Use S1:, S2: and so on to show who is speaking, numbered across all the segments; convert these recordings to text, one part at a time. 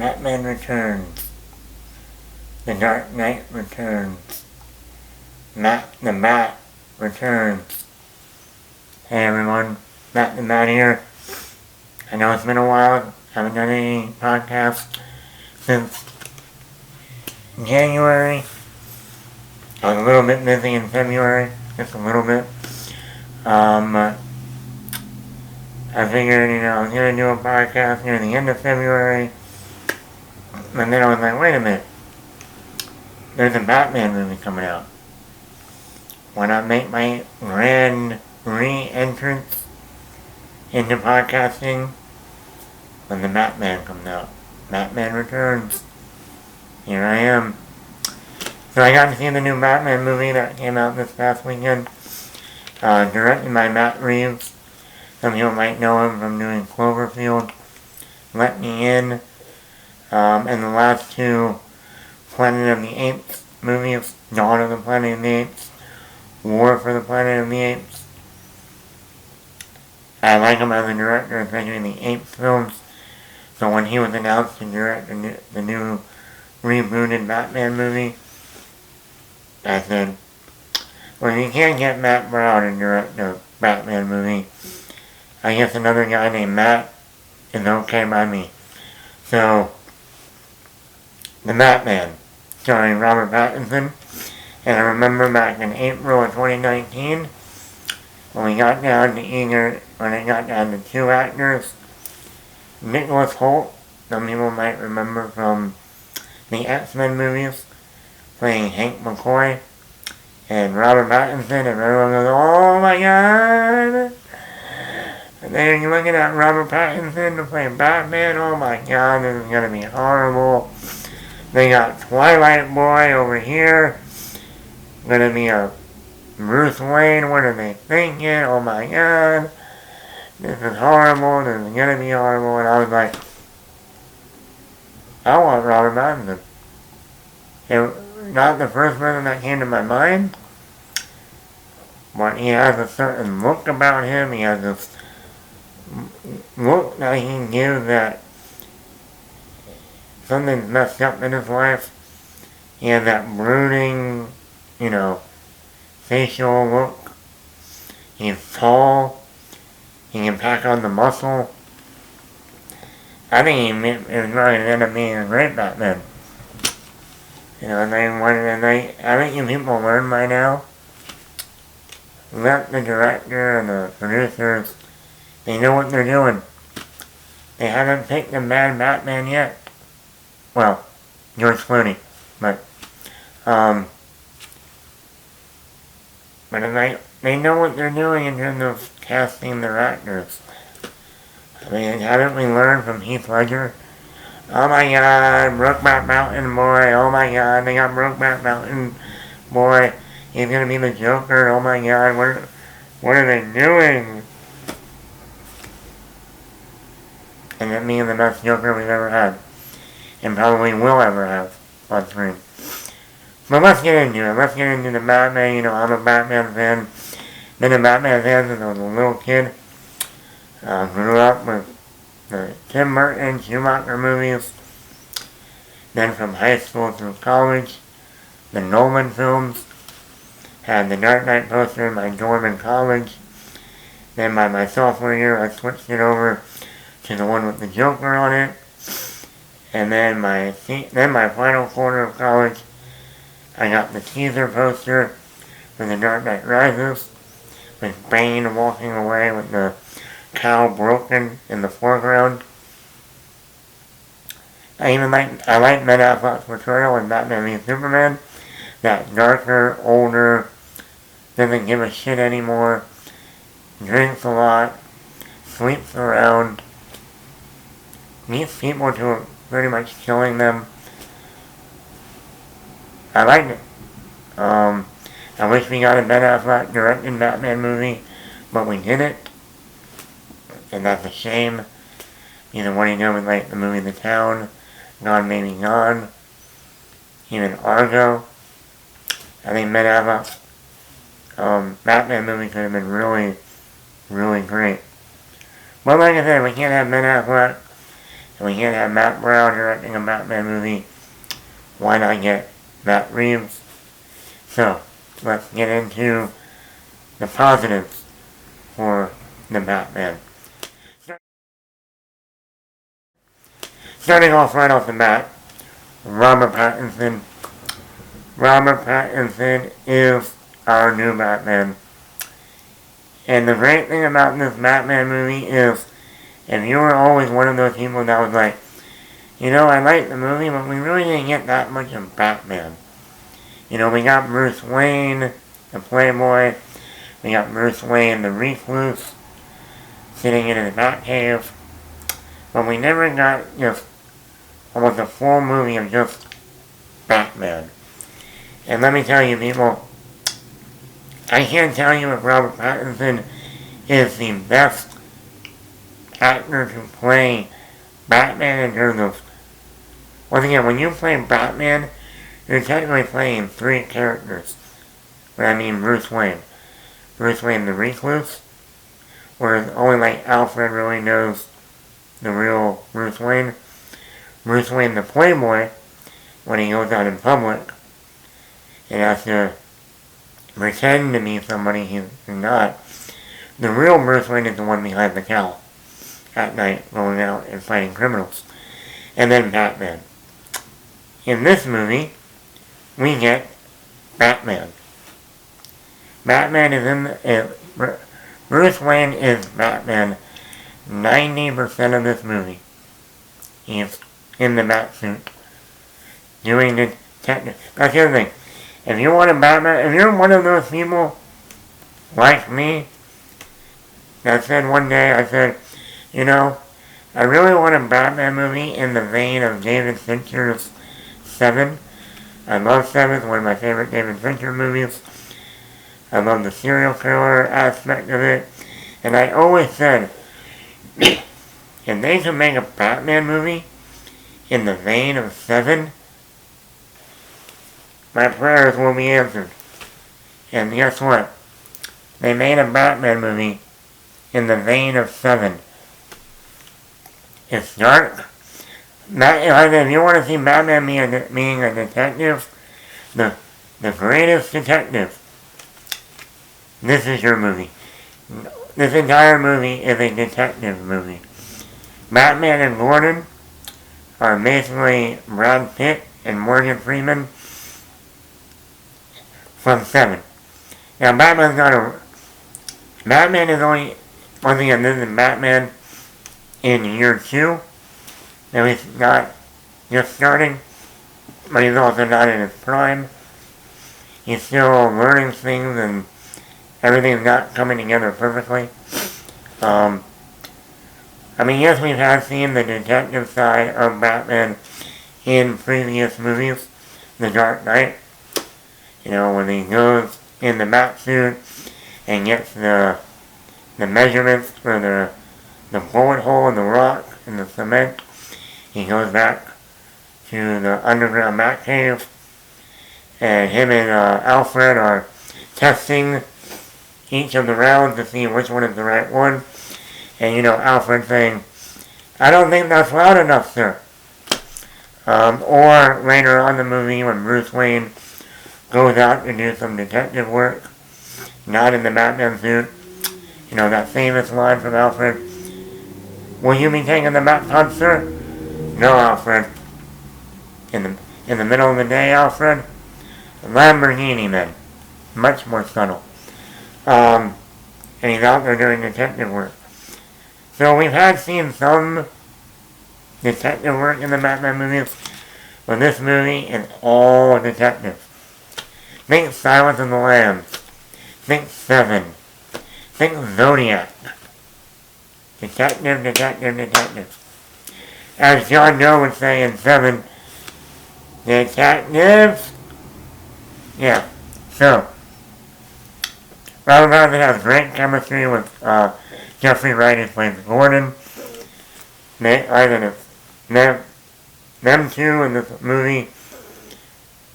S1: Batman Returns, The Dark Knight Returns, the Bat Returns. Hey everyone, Matt the Bat here. I know it's been a while, haven't done any podcasts since January. I was a little bit busy in February, just a little bit. I figured, I was going to do a podcast near the end of February. And then I was like, wait a minute. There's a Batman movie coming out. Why not make my grand re-entrance into podcasting when the Batman comes out? Batman Returns. Here I am. So I got to see the new Batman movie that came out this past weekend. Directed by Matt Reeves. Some people might know him from doing Cloverfield, Let Me In, and the last two Planet of the Apes movies, Dawn of the Planet of the Apes, War for the Planet of the Apes. I like him as a director, especially in the Apes films. So when he was announced to direct the new rebooted Batman movie, I said, well, you can't get Matt Brown to direct a Batman movie. I guess another guy named Matt is okay by me. So, The Batman, starring Robert Pattinson. And I remember back in April of 2019, when it got down to two actors, Nicholas Hoult, some people might remember from the X-Men movies, playing Hank McCoy, and Robert Pattinson, and everyone goes, oh my god! And then you're looking at Robert Pattinson to play Batman, oh my god, this is gonna be horrible. They got Twilight Boy over here, gonna be a Bruce Wayne, what are they thinking, oh my god, this is horrible, this is gonna be horrible, and I was like, I want Robert Pattinson. Not the first person that came to my mind, but he has a certain look about him, he has this look that he gives that something's messed up in his life. He has that brooding, facial look. He's tall. He can pack on the muscle. I think he's going to end up being a great Batman. I think you people learn by now. Let the director and the producers, they know what they're doing. They haven't picked a bad Batman yet. Well, George Clooney, but they know what they're doing in terms of casting their actors. I mean, haven't we learned from Heath Ledger? Oh my god, Brokeback Mountain boy, oh my god, they got Brokeback Mountain boy, he's gonna be the Joker, oh my god, what are they doing? And that means the best Joker we've ever had. And probably will ever have on screen. But let's get into it. Let's get into the Batman. I'm a Batman fan. Been a Batman fan since I was a little kid. Grew up with the Tim Burton, Schumacher movies. Then from high school through college, the Nolan films. Had the Dark Knight poster in my dorm in college. Then by my sophomore year, I switched it over to the one with the Joker on it. And then my final quarter of college, I got the teaser poster for The Dark Knight Rises, with Bane walking away with the cowl broken in the foreground. I like Ben Affleck's portrayal in Batman v Superman. That darker, older, doesn't give a shit anymore, drinks a lot, sleeps around, meets people to pretty much killing them. I liked it. I wish we got a Ben Affleck directed Batman movie, but we didn't. And that's a shame. Either what he did with the movie The Town, Gone Baby Gone, even Argo. I think Ben Affleck's Batman movie could have been really, really great. But like I said, we can't have Ben Affleck And we can't have Matt Brown directing a Batman movie. Why not get Matt Reeves? So, let's get into the positives for the Batman. Starting off right off the bat, Robert Pattinson. Robert Pattinson is our new Batman. And the great thing about this Batman movie is, if you were always one of those people that was like, I liked the movie, but we really didn't get that much of Batman. We got Bruce Wayne, the playboy. We got Bruce Wayne, the recluse, sitting in his Batcave. But we never got just almost a full movie of just Batman. And let me tell you, people, I can't tell you if Robert Pattinson is the best actor to play Batman in terms of, once again, when you play Batman, you're technically playing three characters. I mean Bruce Wayne. Bruce Wayne the recluse, whereas only like Alfred really knows the real Bruce Wayne. Bruce Wayne the playboy, when he goes out in public, and has to pretend to be somebody he's not. The real Bruce Wayne is the one behind the cowl at night, going out and fighting criminals. And then Batman. In this movie, we get Batman. Batman is Bruce Wayne is Batman 90% of this movie. He's in the Batsuit, doing the detective. That's the other thing. If you want a Batman, if you're one of those people like me that said one day, I said, I really want a Batman movie in the vein of David Fincher's Seven. I love Seven, it's one of my favorite David Fincher movies. I love the serial killer aspect of it. And I always said, if they could make a Batman movie in the vein of Seven, my prayers will be answered. And guess what? They made a Batman movie in the vein of Seven. It's dark. If you want to see Batman being a detective, the greatest detective, this is your movie. This entire movie is a detective movie. Batman and Gordon are basically Brad Pitt and Morgan Freeman from Seven. Now, Batman is only, once again, this is Batman in year 2. Now, he's not just starting, but he's also not in his prime. He's still learning things, and everything's not coming together perfectly. Yes, we have seen the detective side of Batman in previous movies. The Dark Knight. When he goes in the Batsuit and gets the measurements for the bullet hole in the rock and the cement, he goes back to the underground Batcave, and him and Alfred are testing each of the rounds to see which one is the right one. And Alfred saying, "I don't think that's loud enough, sir." Or later on in the movie when Bruce Wayne goes out to do some detective work, not in the Batman suit, that famous line from Alfred, "Will you be taking the Bat Pod, sir?" "No, Alfred." In the middle of the day, Alfred? "Lamborghini, then." Much more subtle. And he's out there doing detective work. So we've had seen some detective work in the Batman movies, but this movie is all detective. Think Silence of the Lambs. Think Seven. Think Zodiac. Detective, detective, detective. As John Doe would say in Seven, detectives. Yeah. So, Robert Pattinson has great chemistry with Jeffrey Wright, who plays Gordon. Them two in this movie,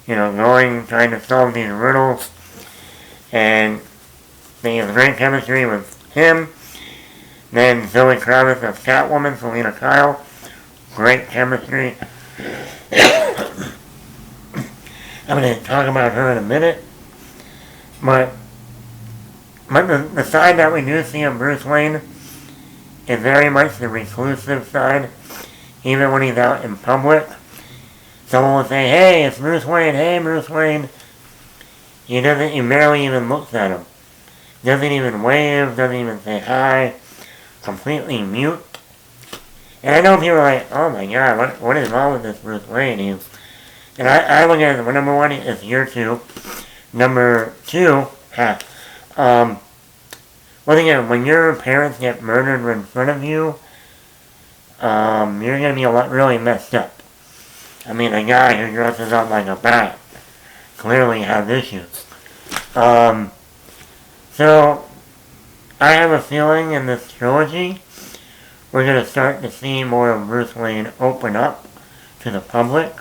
S1: trying to solve these riddles. And they have great chemistry with him. Then Zoe Kravitz as Catwoman, Selena Kyle. great chemistry. I'm going to talk about her in a minute. But the side that we do see of Bruce Wayne is very much the reclusive side. Even when he's out in public, someone will say, "Hey, it's Bruce Wayne. Hey, Bruce Wayne." He barely even looks at him. Doesn't even wave, doesn't even say hi. Completely mute. And I know people are like, "Oh my god, what is wrong with this Bruce Wayne?" And I look at it, well, number one, it's year two. Number two, well again, when your parents get murdered in front of you, you're going to be really messed up. I mean, a guy who dresses up like a bat clearly has issues. So, I have a feeling in this trilogy, we're going to start to see more of Bruce Wayne open up to the public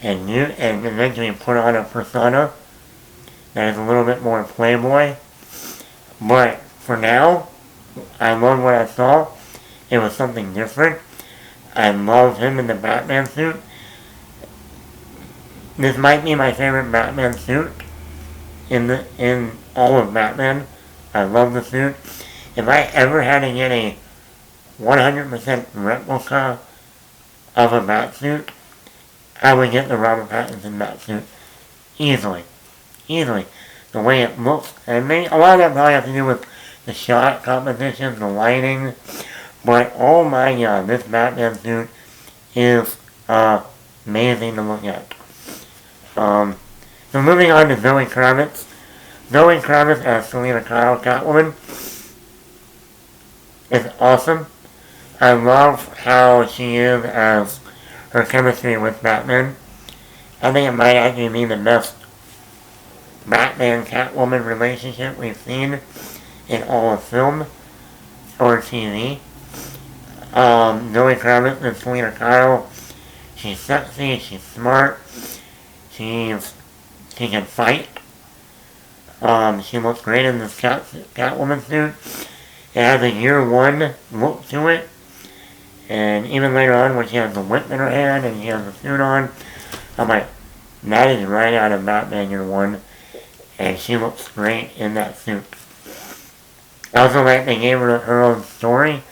S1: and eventually put on a persona that is a little bit more playboy. But for now, I love what I saw. It was something different. I love him in the Batman suit. This might be my favorite Batman suit in all of Batman. I love the suit. If I ever had to get a 100% replica of a Batsuit, I would get the Robert Pattinson Batsuit. Easily. The way it looks. And a lot of that probably has to do with the shot composition, the lighting. But oh my god, this Batman suit is amazing to look at. So moving on to Zoe Kravitz. Zoe Kravitz as Selina Kyle, Catwoman, is awesome. I love how she is as her chemistry with Batman. I think it might actually be the best Batman-Catwoman relationship we've seen in all of film or TV. Zoe Kravitz and Selina Kyle. She's sexy, she's smart, she can fight. She looks great in this Catwoman suit. It has a year one look to it. And even later on when she has the whip in her hand and she has the suit on, I'm like, that is right out of Batman year one. And she looks great in that suit. I also like they gave her own story.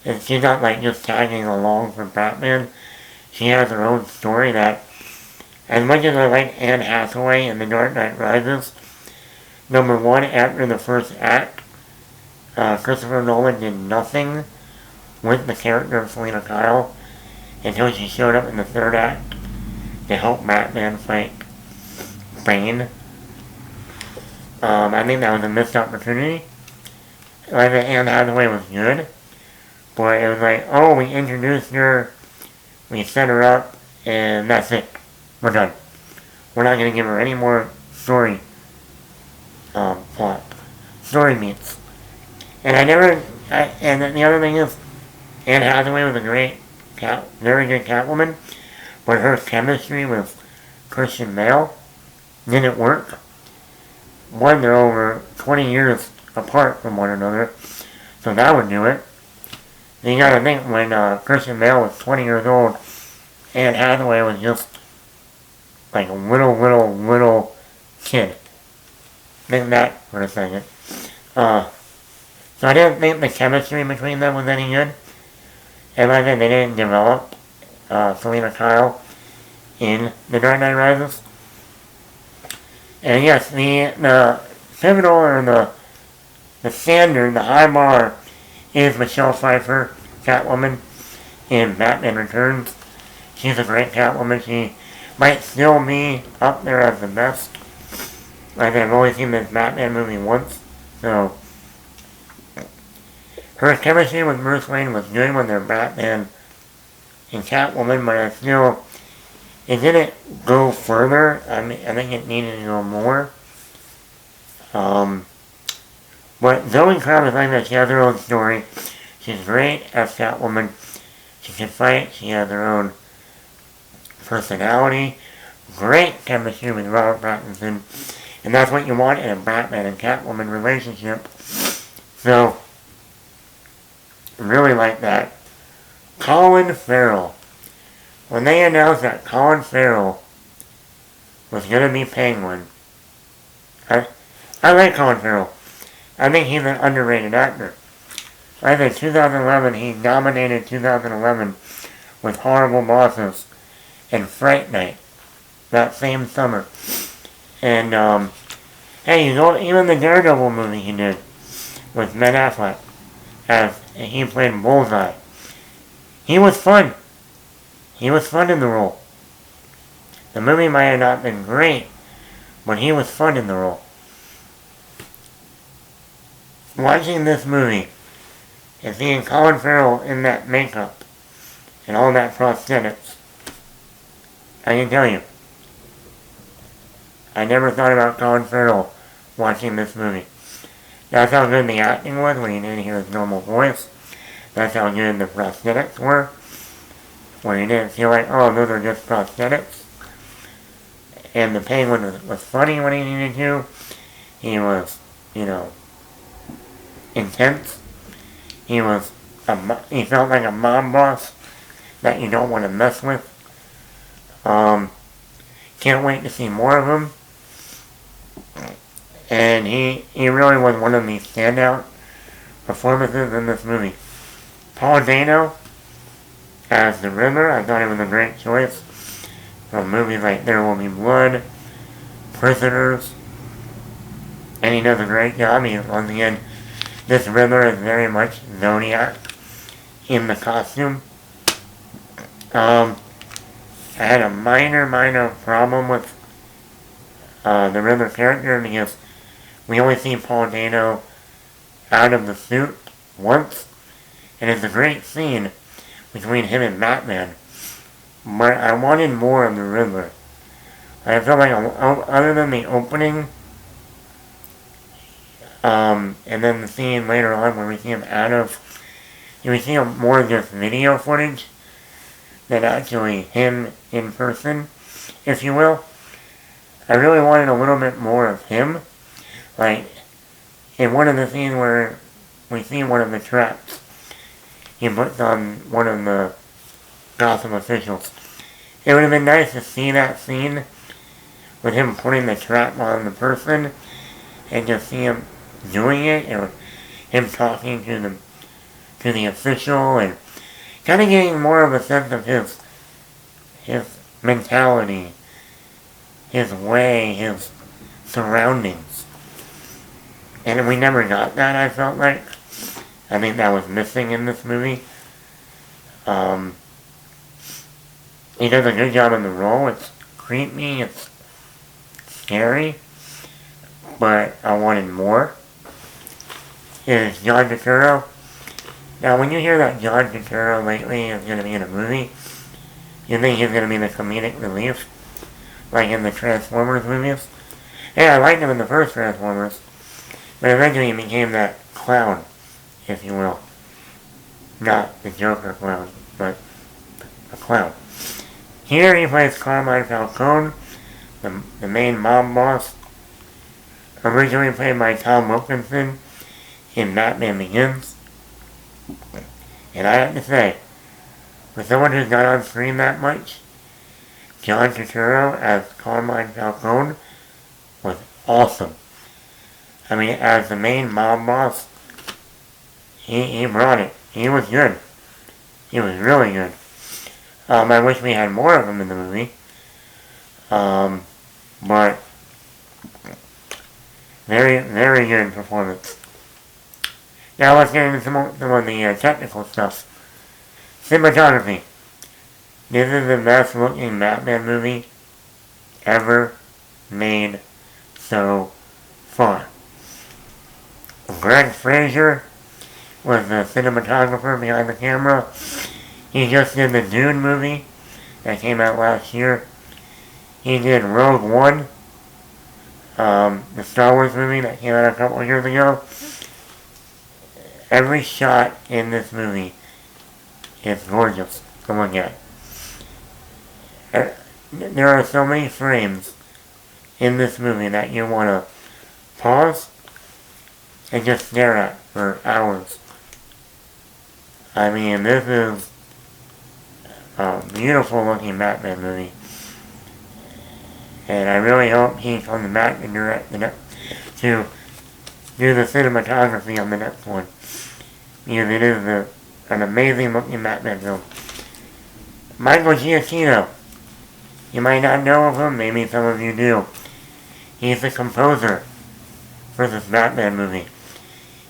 S1: And she's not like just tagging along for Batman. She has her own story that, as much as I like Anne Hathaway in The Dark Knight Rises, number one, after the first act, Christopher Nolan did nothing with the character of Selina Kyle until she showed up in the third act to help Batman fight Bane. I think that was a missed opportunity. I think Anne Hathaway was good, but it was like, oh, we introduced her, we set her up, and that's it. We're done. We're not going to give her any more story plot. Story beats. And and the other thing is, Anne Hathaway was a very good Catwoman, but her chemistry with Christian Bale didn't work. One, they're over 20 years apart from one another, so that would do it. You gotta think, when Christian Bale was 20 years old, Anne Hathaway was just like a little kid. Think that for a second. So I didn't think the chemistry between them was any good. And I think they didn't develop Selina Kyle in The Dark Knight Rises. And yes, the pivotal or the standard, the high bar, is Michelle Pfeiffer, Catwoman, in Batman Returns. She's a great Catwoman. She might still be up there as the best. Like, I've only seen this Batman movie once, so her chemistry with Bruce Wayne was good when they're Batman and Catwoman, but it didn't go further. I think it needed to go more. But Zoe Kravitz, like that, she has her own story. She's great as Catwoman. She can fight. She has her own personality. Great chemistry with Robert Pattinson. And that's what you want in a Batman and Catwoman relationship. So, really like that. Colin Colin Farrell. When they announced that Colin Farrell was going to be Penguin, I like Colin Farrell. I think he's an underrated actor. I think 2011, he dominated 2011 with Horrible Bosses and Fright Night that same summer. And, hey, you know, even the Daredevil movie he did with Ben Affleck, as he played Bullseye. He was fun. He was fun in the role. The movie might have not been great, but he was fun in the role. Watching this movie and seeing Colin Farrell in that makeup and all that prosthetics, I can tell you, I never thought about Colin Farrell watching this movie. That's how good the acting was when you didn't hear his normal voice. That's how good the prosthetics were, where you didn't feel like, oh, those are just prosthetics. And the Penguin was funny when he needed to. He was, you know, intense. He felt like a mob boss that you don't want to mess with. Can't wait to see more of him. And he really was one of the standout performances in this movie. Paul Dano as the Riddler, I thought it was a great choice. From movies like There Will Be Blood, Prisoners, and he does a great job. Once again, this Riddler is very much Zodiac in the costume. I had a minor problem with the Riddler character because we only see Paul Dano out of the suit once, and it's a great scene between him and Batman. But I wanted more of the Riddler. I felt like other than the opening, and then the scene later on where we see him we see him more just video footage than actually him in person, if you will. I really wanted a little bit more of him. Like, in one of the scenes where we see one of the traps he puts on one of the Gotham officials. It would have been nice to see that scene with him putting the trap on the person and just see him doing it, or him talking to the official and kind of getting more of a sense of his mentality, his way, his surroundings. And we never got that, I felt like. I think that was missing in this movie. He does a good job in the role. It's creepy, it's scary, but I wanted more. Is John Turturro. Now, when you hear that John Turturro lately is going to be in a movie, you think he's going to be the comedic relief, like in the Transformers movies. Yeah, I liked him in the first Transformers, but eventually he became that clown, if you will. Not the Joker clown, but a clown. Here he plays Carmine Falcone, the main mob boss, originally played by Tom Wilkinson in Batman Begins. And I have to say, for someone who's not on screen that much, John Turturro as Carmine Falcone was awesome. I mean, as the main mob boss, he brought it. He was good. He was really good. I wish we had more of him in the movie. But very, very good performance. Now let's get into some of the technical stuff. Cinematography. This is the best looking Batman movie ever made so far. Greg Fraser was the cinematographer behind the camera. He just did the Dune movie that came out last year. He did Rogue One, the Star Wars movie that came out a couple years ago. Every shot in this movie is gorgeous to look at. There are so many frames in this movie that you want to pause and just stare at for hours. I mean, this is beautiful looking Batman movie. And I really hope he comes back and direct to do the cinematography on the next one. Because it is an amazing looking Batman film. Michael Giacchino. You might not know of him, maybe some of you do. He's the composer for this Batman movie.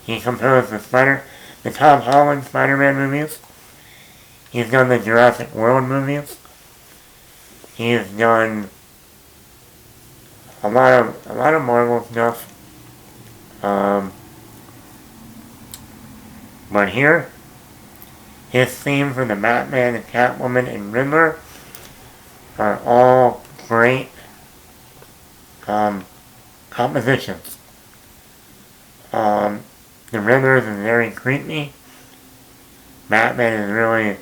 S1: He composed the Tom Holland Spider-Man movies. He's done the Jurassic World movies. He's done a lot of Marvel stuff. But here, his theme for the Batman and Catwoman and Riddler are all great compositions. The Riddler is very creepy. Batman is really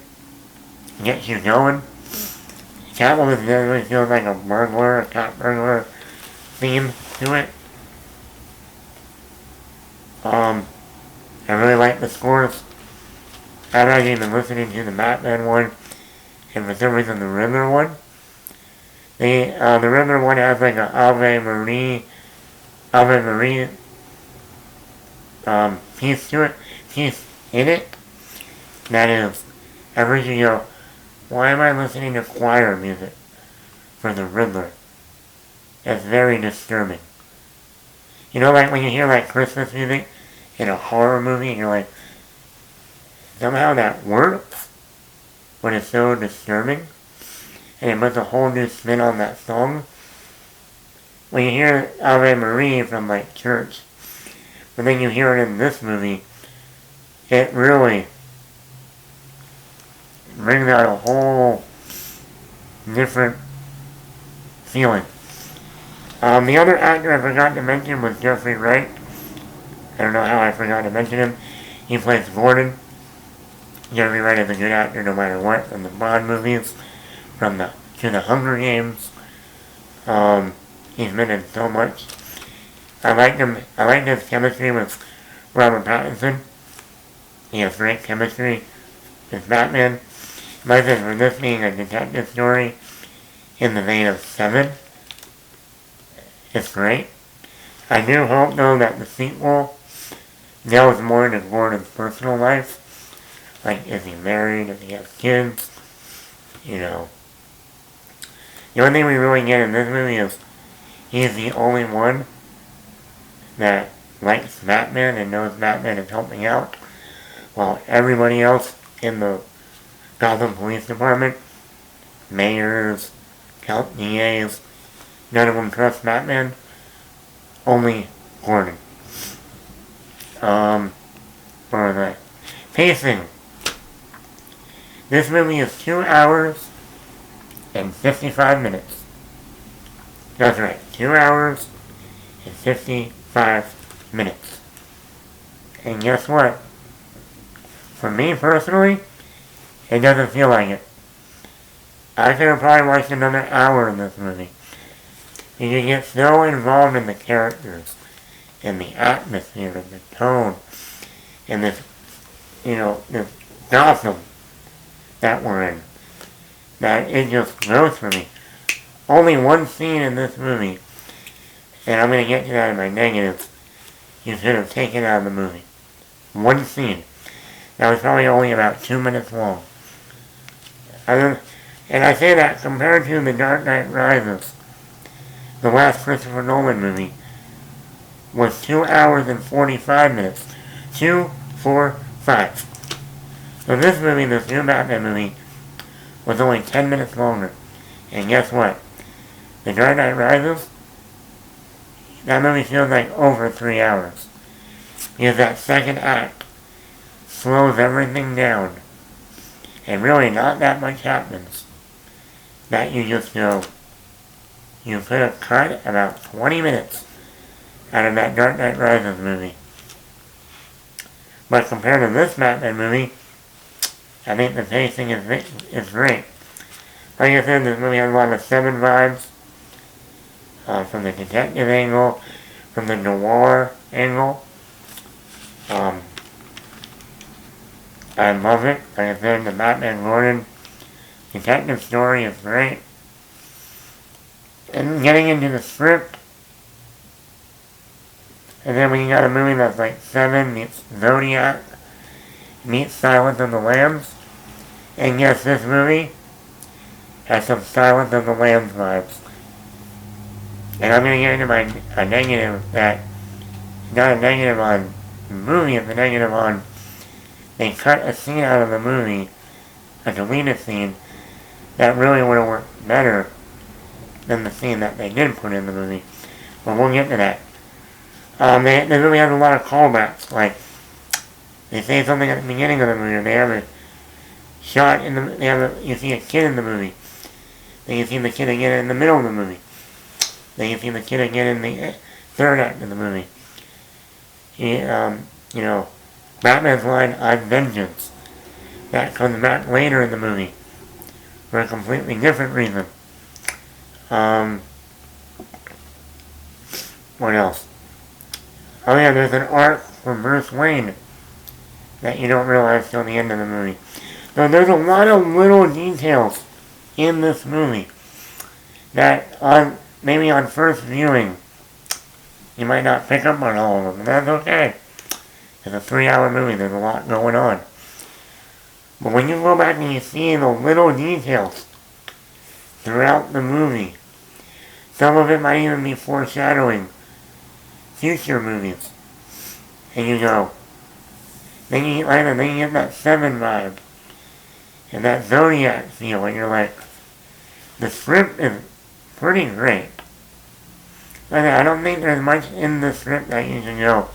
S1: gets you going. Catwoman really feels like a burglar, a cat burglar theme to it. I really like the scores. I'm not even listening to the Batman one, and for some reason the Riddler one. The Riddler one has like an Ave Marie piece to it, piece in it. That is, every you go, why am I listening to choir music for the Riddler? It's very disturbing. You know, like when you hear like Christmas music in a horror movie, and you're like, somehow that works, but it's so disturbing, and it puts a whole new spin on that song. When you hear Ave Marie from like church, but then you hear it in this movie, it really brings out a whole different feeling. The other actor I forgot to mention was Jeffrey Wright. I don't know how I forgot to mention him. He plays Gordon. Jeffrey Wright is a good actor no matter what, from the Bond movies, to the Hunger Games. He's been in so much. I liked his chemistry with Robert Pattinson. He has great chemistry with Batman. My sense for this being a detective story in the vein of Seven, it's great. I do hope though that the sequel delves more into Gordon's personal life. Like, is he married? Does he have kids? You know. The only thing we really get in this movie is he's the only one that likes Batman and knows Batman is helping out, while everybody else in the Gotham Police Department, mayors, DAs, none of them trust Batman, only Gordon. For the pacing, this movie is 2 hours and 55 minutes. That's right, 2 hours and 55 minutes. And guess what? For me personally, it doesn't feel like it. I could have probably watched another hour in this movie. You can get so involved in the characters, in the atmosphere, in the tone, in this, this Gotham that we're in, that it just grows for me. Only one scene in this movie, and I'm going to get to that in my negatives, you should have taken out of the movie. One scene. That was probably only about 2 minutes long. And I say that compared to The Dark Knight Rises, the last Christopher Nolan movie, was 2 hours and 45 minutes. 2, 4, 5. So this movie, this new Batman movie, was only 10 minutes longer. And guess what? The Dark Knight Rises, that movie feels like over 3 hours. Because that second act slows everything down. And really not that much happens. That you just go, you could have cut about 20 minutes out of that Dark Knight Rises movie. But compared to this Batman movie, I think the pacing is great. Like I said, this movie has a lot of Seven vibes. From the detective angle, from the noir angle. I love it. Like I said, the Batman Gordon Detective story is great. And getting into the script, and then when you got a movie that's like Seven meets Zodiac meets Silence of the Lambs, and yes, this movie has some Silence of the Lambs vibes. And I'm going to get into a negative that, not a negative on the movie, it's a negative on, they cut a scene out of the movie, a deleted scene, that really would have worked better than the scene that they did put in the movie. But we'll get to that. The movie has a lot of callbacks, like, they say something at the beginning of the movie, they have a shot in the, you see a kid in the movie. Then you see the kid again in the middle of the movie. Then you see the kid again in the third act of the movie. Batman's line, "I'm vengeance." That comes back later in the movie for a completely different reason. What else? Oh yeah, there's an arc for Bruce Wayne that you don't realize till the end of the movie. So there's a lot of little details in this movie that maybe on first viewing you might not pick up on all of them, and that's okay. It's a 3-hour movie, there's a lot going on. But when you go back and you see the little details throughout the movie, some of it might even be foreshadowing future movies. And you go, then you get that Seven vibe, and that Zodiac feel, and you're like, the script is pretty great. I don't think there's much in the script that you can go,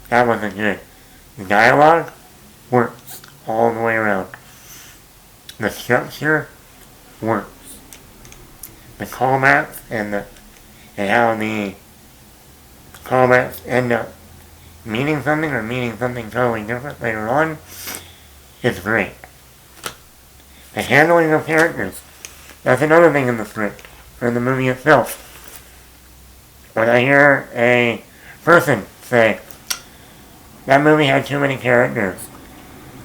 S1: that wasn't good. The dialogue works all the way around. The structure works. The callbacks and how the callbacks end up meaning something or meaning something totally different later on is great. The handling of characters, that's another thing in the script, or in the movie itself. When I hear a person say, that movie had too many characters,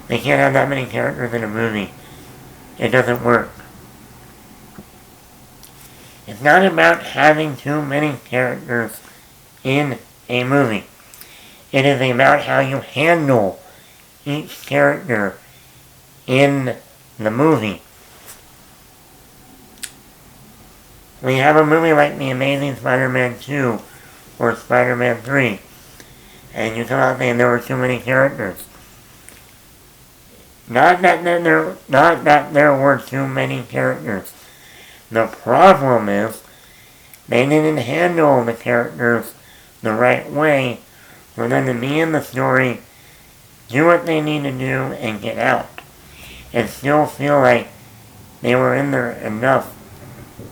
S1: they can't have that many characters in a movie, it doesn't work. It's not about having too many characters in a movie. It is about how you handle each character in the movie. When you have a movie like The Amazing Spider-Man 2 or Spider-Man 3, and you come out saying there were too many characters. Not that there were too many characters. The problem is, they didn't handle the characters the right way for them to be in the story, do what they need to do, and get out. And still feel like they were in there enough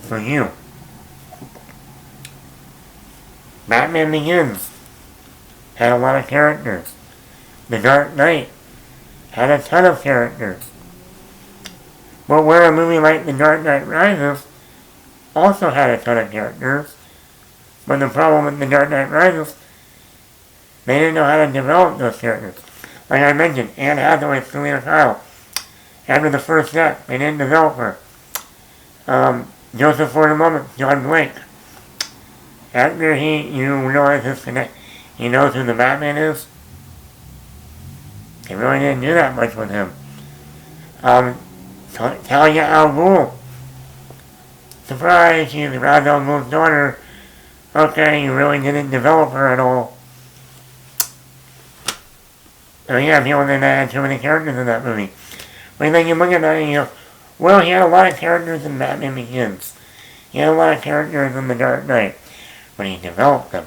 S1: for you. Batman Begins had a lot of characters. The Dark Knight had a ton of characters. But where a movie like The Dark Knight Rises also had a ton of characters, but the problem with The Dark Knight Rises, they didn't know how to develop those characters. Like I mentioned, Anne Hathaway, Selena Kyle. After the first act, they didn't develop her. Joseph Gordon-Levitt, John Blake. After you realize his connect, he knows who the Batman is. They really didn't do that much with him. Talia al Ghul. Surprise, she's Ra's al Ghul's daughter. Okay, you really didn't develop her at all. So yeah, people didn't have too many characters in that movie. But then you look at that and you go, well, he had a lot of characters in Batman Begins. He had a lot of characters in The Dark Knight. But he developed them.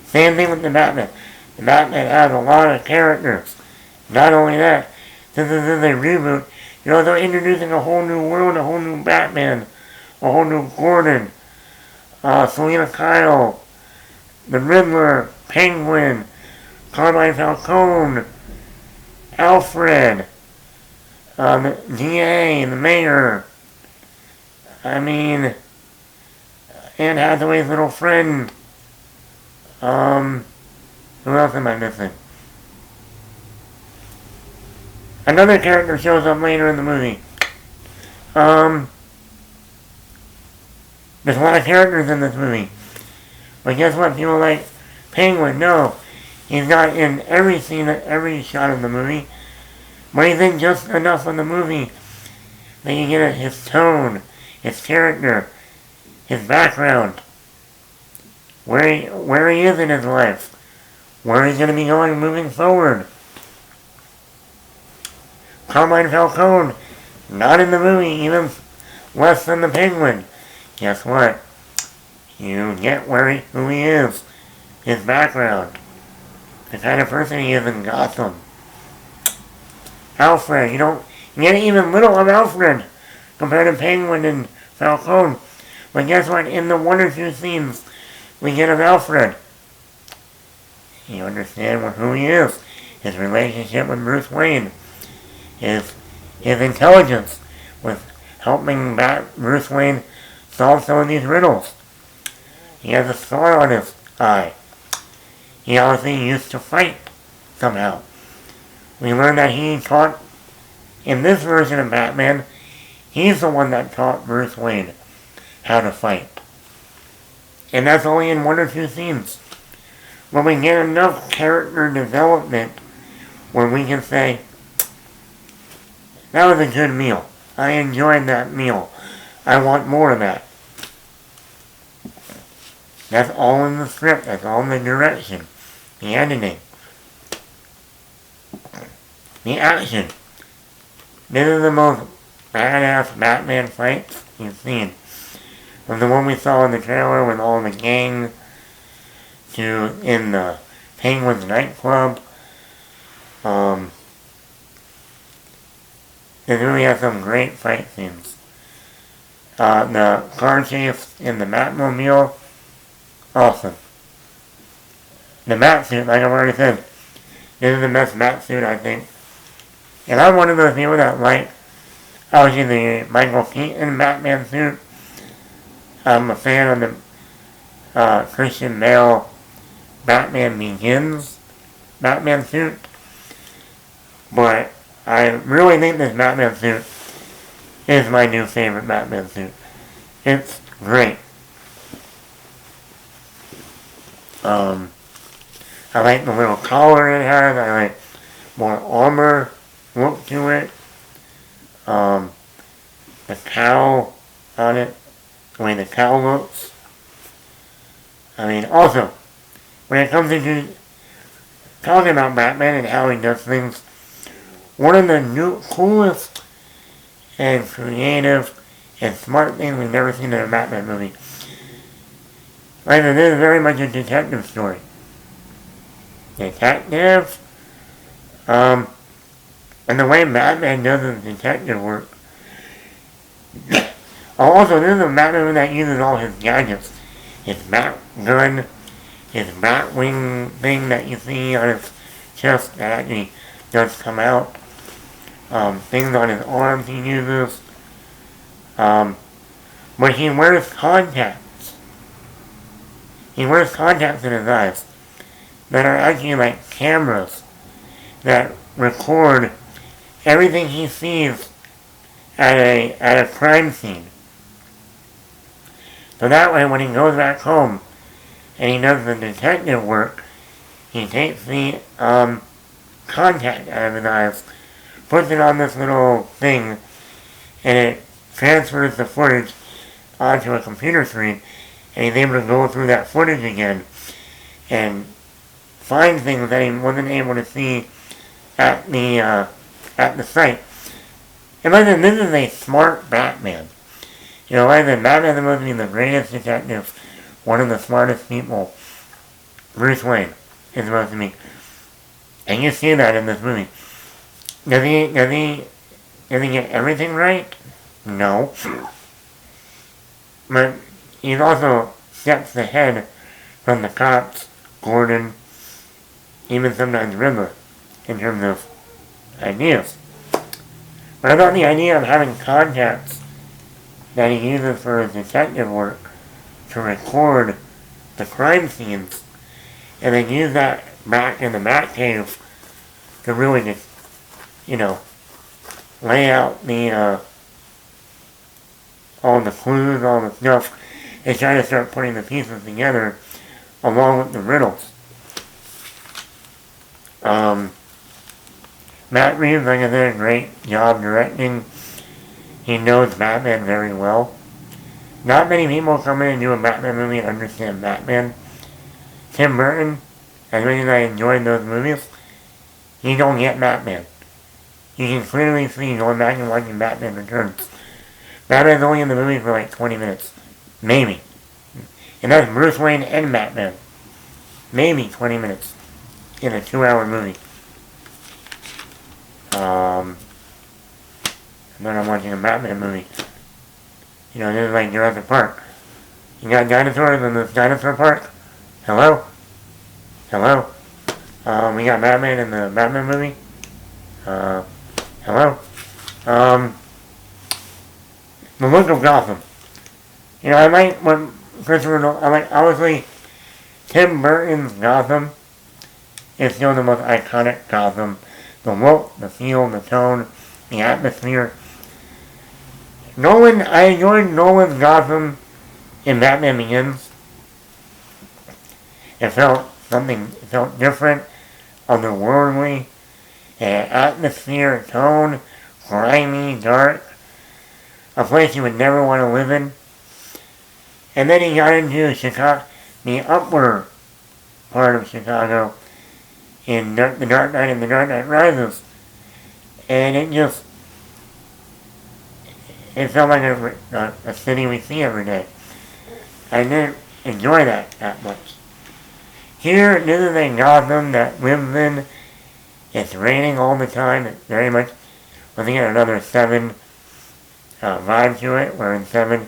S1: Same thing with the Batman. The Batman has a lot of characters. Not only that, since this is a reboot, you're also introducing a whole new world, a whole new Batman, a whole new Gordon, Selena Kyle, the Riddler, Penguin, Carmine Falcone, Alfred, the DA, the mayor. I mean, Anne Hathaway's little friend. Who else am I missing? Another character shows up later in the movie. Um, there's a lot of characters in this movie. But guess what? People like Penguin. No, he's not in every scene, every shot of the movie. But he's in just enough of the movie that you get his tone, his character, his background, where he is in his life, where he's going to be going moving forward. Carmine Falcone, not in the movie, even less than the Penguin. Guess what? You get who he is, his background, the kind of person he is in Gotham. Alfred, you don't get even little of Alfred compared to Penguin and Falcone. But guess what? In the one or two scenes we get of Alfred, you understand who he is, his relationship with Bruce Wayne, his intelligence with helping Bruce Wayne solve some of these riddles. He has a scar on his eye. He obviously used to fight somehow. We learned that he taught, in this version of Batman, he's the one that taught Bruce Wayne how to fight. And that's only in one or two scenes. But we get enough character development where we can say, that was a good meal. I enjoyed that meal. I want more of that. That's all in the script. That's all in the direction. The editing. The action. This is the most badass Batman fights you've seen. From the one we saw in the trailer with all the gang to in the Penguin's nightclub. It really has some great fight scenes. The car chase in the Batmobile, awesome. The Batsuit, like I've already said, this is the best Batsuit, I think. And I'm one of those people that like, obviously, the Michael Keaton Batman suit. I'm a fan of the Christian Bale Batman Begins Batman suit. But I really think this Batman suit is my new favorite Batman suit. It's great. I like the little collar it has. I like more armor look to it. The cowl on it, the way the cowl looks. I mean, also, when it comes to talking about Batman and how he does things, one of the coolest and creative and smart things we've never seen in a Batman movie. Like, it is very much a detective story. Detective, and the way Batman does his detective work. Also, this is a Batman that uses all his gadgets. His bat gun, his bat wing thing that you see on his chest that actually does come out. Things on his arms he uses. But he wears contacts. He wears contacts in his eyes that are actually like cameras that record everything he sees at a crime scene. So that way, when he goes back home and he does the detective work, he takes the contact out of his eyes, puts it on this little thing, and it transfers the footage onto a computer screen, and he's able to go through that footage again and find things that he wasn't able to see at the site. And like this is a smart Batman. You know, like Batman is supposed to be the greatest detective, one of the smartest people. Bruce Wayne is supposed to be. And you see that in this movie. Does he get everything right? No. But he also steps ahead from the cops, Gordon, even sometimes Riddler, in terms of ideas. But I thought the idea of having contacts that he uses for his detective work to record the crime scenes, and then use that back in the Batcave to really just, lay out the all the clues, all the stuff, and try to start putting the pieces together along with the riddles. Matt Reeves, like I said, great job directing. He knows Batman very well. Not many people come in and do a Batman movie and understand Batman. Tim Burton, as much as I enjoyed those movies, he don't get Batman. You can clearly see going back and watching Batman Returns. Batman's only in the movie for like 20 minutes. Maybe. And that's Bruce Wayne and Batman. Maybe 20 minutes in a 2-hour movie. And then I'm watching a Batman movie. You know, this is like Jurassic Park. You got dinosaurs in this dinosaur park? Hello? Hello? We got Batman in the Batman movie? Hello? The look of Gotham. You know, I like what Christopher Nolan, I like, obviously, Tim Burton's Gotham is still the most iconic Gotham. The look, the feel, the tone, the atmosphere. I enjoyed Nolan's Gotham in Batman Begins. It felt different, otherworldly, atmosphere, tone, grimy, dark, a place you would never want to live in. And then he got into Chicago, the upper part of Chicago, in The Dark Knight and The Dark Knight Rises. And it felt like a city we see every day. I didn't enjoy that much. Here, this is a Gotham that lives in. It's raining all the time. It's very much, I think, another 7 vibe to it, where in 7,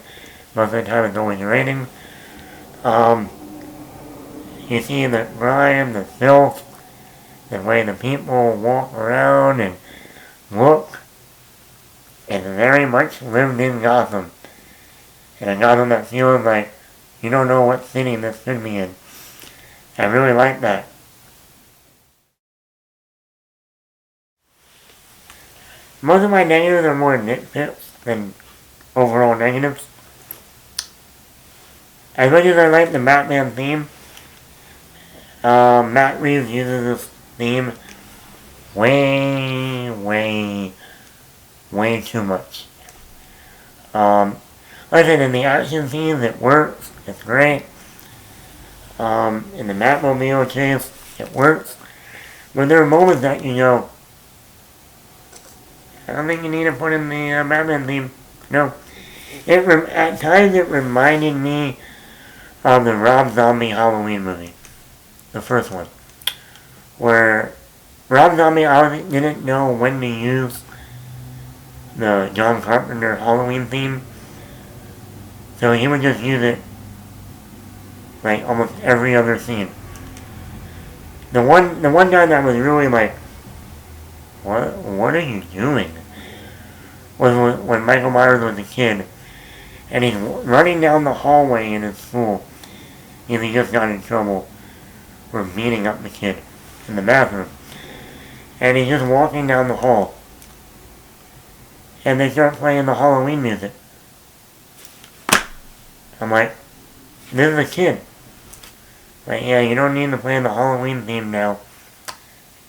S1: most of the time it's always raining. You see the grime, the filth, the way the people walk around and look. It's very much lived in Gotham. And a Gotham that feels like you don't know what city this should be in. I really like that. Most of my negatives are more nitpicks than overall negatives. As much as I like the Batman theme, Matt Reeves uses this theme way too much. Like I said, in the action scenes, it works. It's great. In the Batmobile chase, it works. But there are moments that you go, I don't think you need to put in the Batman theme. No. At times it reminded me of the Rob Zombie Halloween movie. The first one. Where Rob Zombie obviously didn't know when to use the John Carpenter Halloween theme. So he would just use it like almost every other scene. The one guy that was really like, what are you doing? Was when Michael Myers was a kid, and he's running down the hallway in his school, and he just got in trouble for beating up the kid in the bathroom. And he's just walking down the hall, and they start playing the Halloween music. I'm like, this is a kid. Like, yeah, you don't need to play the Halloween theme now.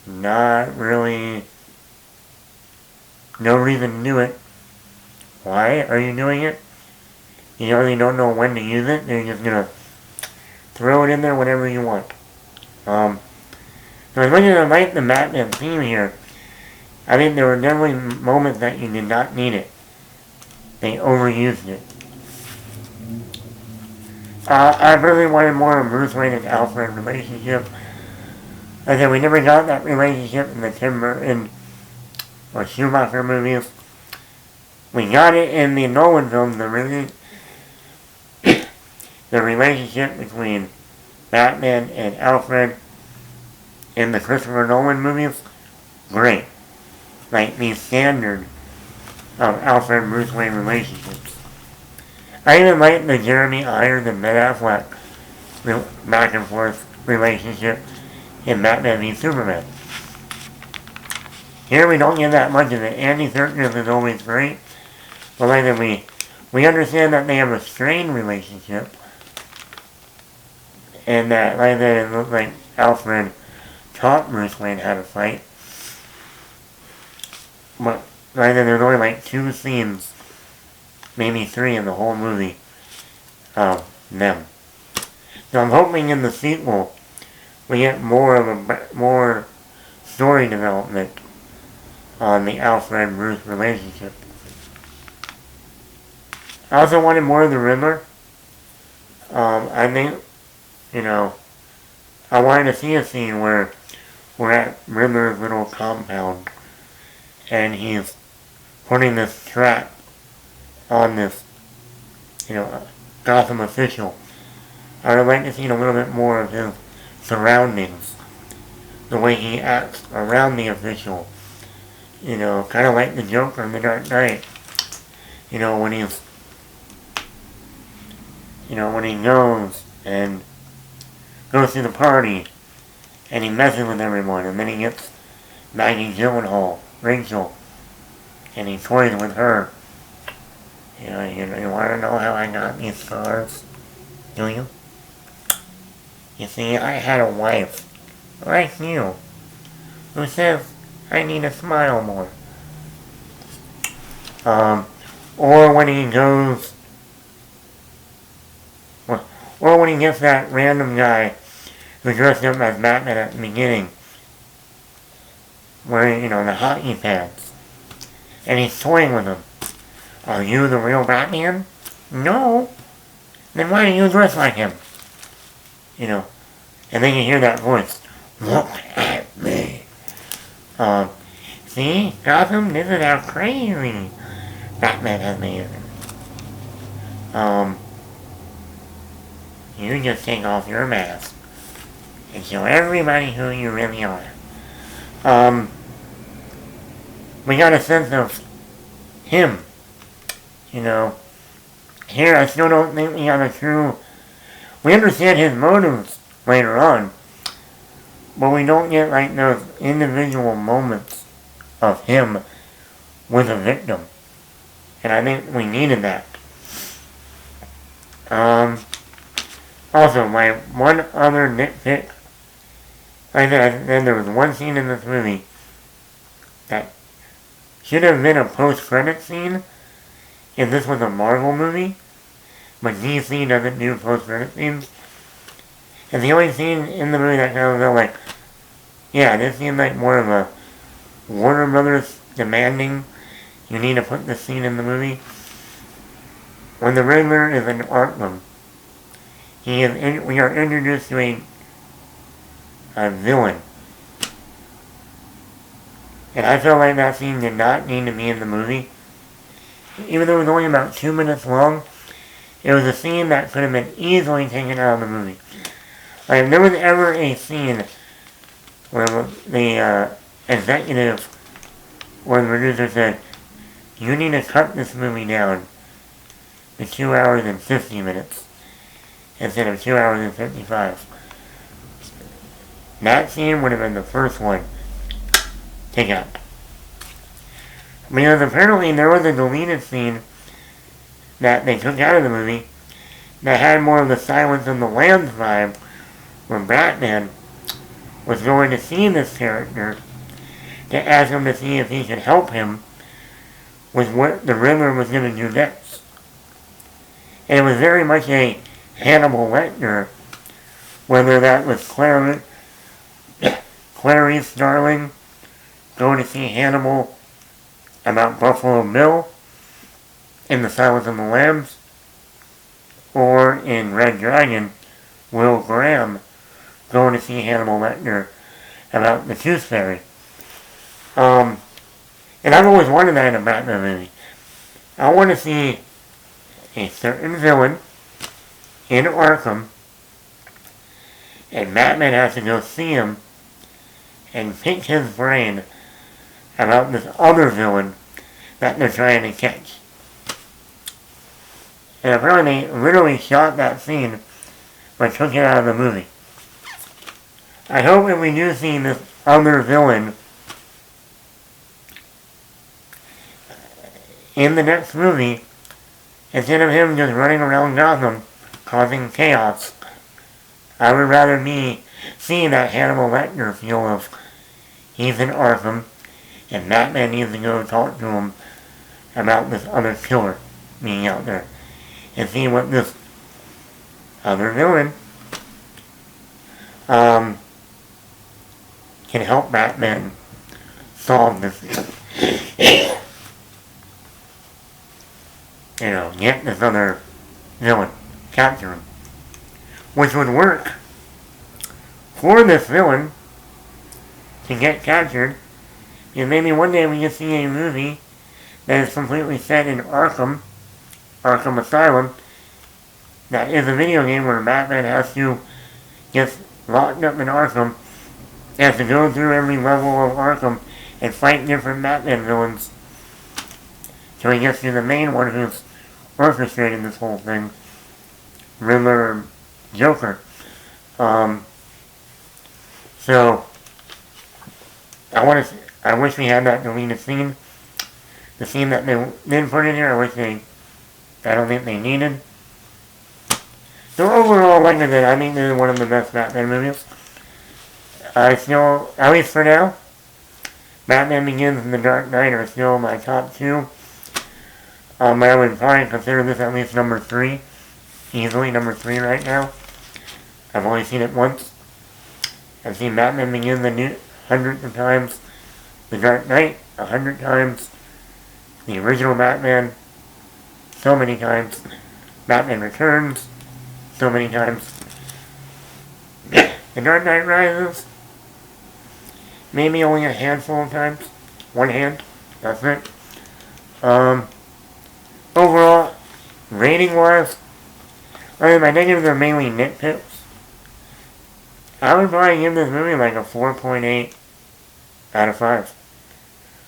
S1: Not really. No reason to do it. Why are you doing it? You really don't know when to use it. You're just gonna throw it in there whenever you want. So as much as I like the Batman theme here, I think there were definitely moments that you did not need it. They overused it. I really wanted more of Bruce Wayne and Alfred relationship. I said we never got that relationship in the Tim Burton or Schumacher movies. We got it in the Nolan films, the relationship between Batman and Alfred in the Christopher Nolan movies. Great. Like the standard of Alfred and Bruce Wayne relationships. I even like the Jeremy Irons and Ben Affleck back and forth relationship in Batman v Superman. Here we don't get that much of it. Andy Serkis is always great. But like we we understand that they have a strained relationship, and that, like that, it looked like Alfred taught Bruce Wayne how to fight. But like that, there's only like 2 scenes, maybe 3 in the whole movie of them. So I'm hoping in the sequel we get more story development on the Alfred-Bruce relationship. I also wanted more of the Riddler. I think, I wanted to see a scene where we're at Riddler's little compound and he's putting this trap on this, Gotham official. I would like to see a little bit more of his surroundings, the way he acts around the official. Kind of like the Joker in The Dark Knight. When he's, when he goes to the party and he messes with everyone, and then he gets Maggie Gyllenhaal, Rachel, and he toys with her. You want to know how I got these scars? Do you? You see, I had a wife, like you, who says I need to smile more. Or when he goes, or when he gets that random guy who dressed up as Batman at the beginning, wearing, the hockey pads, and he's toying with him. Are you the real Batman? No. Then why do you dress like him? And then you hear that voice. Look at me. See, Gotham, this is how crazy Batman has made it. You just take off your mask and show everybody who you really are. We got a sense of him. Here I still don't think we have we understand his motives later on, but we don't get like those individual moments of him with a victim. And I think we needed that. Also, my one other nitpick, like I said, there was one scene in this movie that should have been a post-credit scene if this was a Marvel movie, but DC doesn't do post-credit scenes. And the only scene in the movie that kind of felt like, yeah, this seemed like more of a Warner Brothers demanding you need to put this scene in the movie. When the Riddler is in Arkham, we are introduced to a villain. And I felt like that scene did not need to be in the movie. Even though it was only about 2 minutes long, it was a scene that could have been easily taken out of the movie. Like, if there was ever a scene where the executive or the producer said, you need to cut this movie down to 2 hours and 50 minutes instead of 2 hours and 55. That scene would have been the first one take out. Because apparently there was a deleted scene that they took out of the movie that had more of the Silence of the Lambs vibe, where Batman was going to see this character to ask him to see if he could help him with what the Riddler was going to do next. And it was very much a Hannibal Lecter, whether that was Clarice Starling going to see Hannibal about Buffalo Bill in The Silence of the Lambs, or in Red Dragon, Will Graham going to see Hannibal Lecter about the Tooth Fairy. And I've always wanted that in a Batman movie. I want to see a certain villain in Arkham, and Batman has to go see him and pick his brain about this other villain that they're trying to catch. And apparently they literally shot that scene but took it out of the movie. I hope if we do see this other villain in the next movie, instead of him just running around Gotham causing chaos. I would rather see that Hannibal Lecter feel of he's in Arkham and Batman needs to go talk to him about this other killer being out there and see what this other villain can help Batman solve this. Get this other villain, capture him. Which would work for this villain to get captured. And maybe one day we can see a movie that is completely set in Arkham Asylum, that is a video game where Batman has to get locked up in Arkham, has to go through every level of Arkham and fight different Batman villains till he gets to the main one who's orchestrating this whole thing, Riddler or Joker. So I wish we had that deleted scene. The scene that they didn't put in here, I don't think they needed. So overall, like I said, I think this is one of the best Batman movies. I still, at least for now, Batman Begins and The Dark Knight are still my top two. But I would probably consider this at least number 3. Easily number 3 right now. I've only seen it once. I've seen Batman Begins hundreds of times. The Dark Knight 100 times. The original Batman so many times. Batman Returns so many times. The Dark Knight Rises maybe only a handful of times. One hand. That's it. Overall, rating-wise, my negatives are mainly nitpicks. I would probably give this movie like a 4.8 out of 5.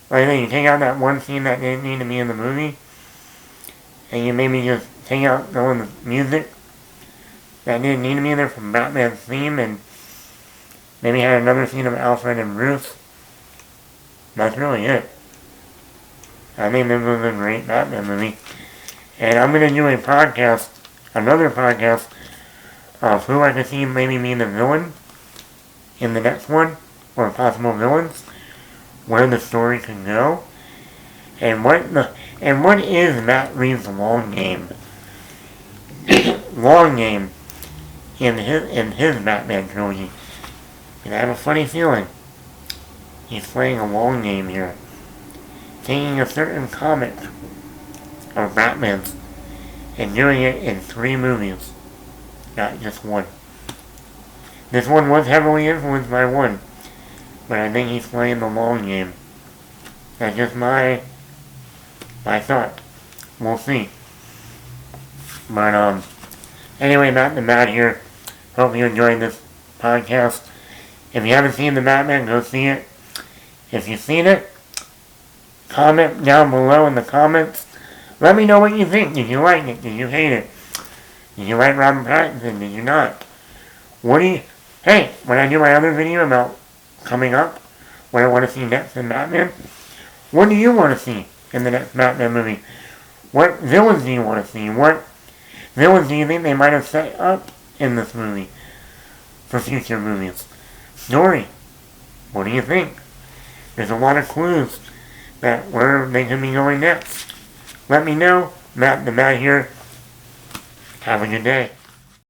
S1: Like I think you take out that one scene that didn't need to be in the movie, and you maybe just take out the music that didn't need to be in there from Batman's theme, and maybe had another scene of Alfred and Bruce. That's really it. I think this was a great Batman movie. And I'm going to do another podcast, of who I could see maybe being the villain in the next one, or possible villains, where the story could go, and what is Matt Reeves' long game in his Batman trilogy. And I have a funny feeling he's playing a long game here, taking a certain comic of Batman's and doing it in 3 movies, not just 1. This one was heavily influenced by 1, but I think he's playing the long game. That's just my thought. We'll see. But anyway, Matt the Matt here. Hope you enjoyed this podcast. If you haven't seen the Batman, go see it. If you've seen it, comment down below in the comments. Let me know what you think. Did you like it? Did you hate it? Did you like Robert Pattinson? Did you not? Hey, when I do my other video about coming up, what I want to see next in Batman, what do you want to see in the next Batman movie? What villains do you want to see? What villains do you think they might have set up in this movie for future movies? Story. What do you think? There's a lot of clues that where they could be going next. Let me know. Matt the Matt here. Have a good day.